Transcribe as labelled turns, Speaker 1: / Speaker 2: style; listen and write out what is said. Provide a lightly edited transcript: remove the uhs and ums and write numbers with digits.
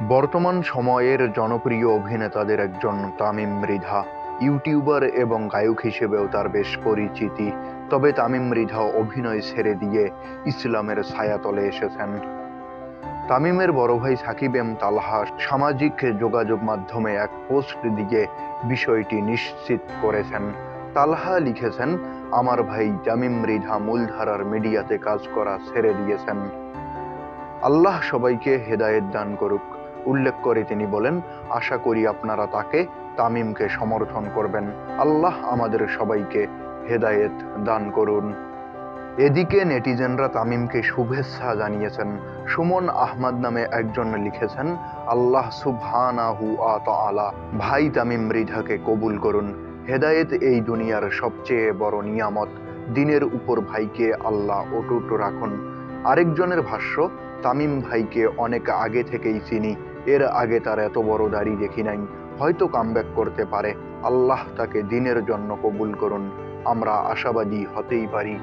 Speaker 1: বর্তমান সময়ের জনপ্রিয় অভিনেতাদের একজন তামিম মৃধা। ইউটিউবার এবং গায়ক হিসেবেও তার বেশ পরিচিতি। তবে তামিম মৃধা অভিনয় ছেড়ে দিয়ে ইসলামের ছায়াতলে এসেছেন। তামিমের বড় ভাই সাকিব এম তালহা সামাজিক যোগাযোগ মাধ্যমে এক পোস্ট দিয়ে বিষয়টি নিশ্চিত করেছেন। তালহা লিখেছেন, আমার ভাই তামিম মৃধা মূলধারার মিডিয়াতে কাজ করা ছেড়ে দিয়েছেন। আল্লাহ সবাইকে হেদায়েত দান করুক। উল্লেখ করে তিনি বলেন, আশা করি আপনারা তাকে, তামিমকে সমর্থন করবেন। আল্লাহ আমাদের সবাইকে হেদায়েত দান করুন। এদিকে নেটিজেনরা তামিমকে শুভেচ্ছা জানিয়েছেন। সুমন আহমদ নামে একজন লিখেছেন, আল্লাহ সুবহানাহু ওয়া তাআলা ভাই তামিম মৃধাকে কবুল করুন। হেদায়েত এই দুনিয়ার সবচেয়ে বড় নিয়ামত। দিনের উপর ভাইকে আল্লাহ অটুট রাখুন। আরেকজনের ভাষ্য, তামিম ভাইকে অনেক আগে থেকেই চিনি, এর আগে তার এত বড় দাড়ি দেখি নাই, হয়তো কামব্যাক করতে পারে। আল্লাহ তাকে দিনের জন্য কবুল করুন। আমরা আশাবাদী হতেই পারি।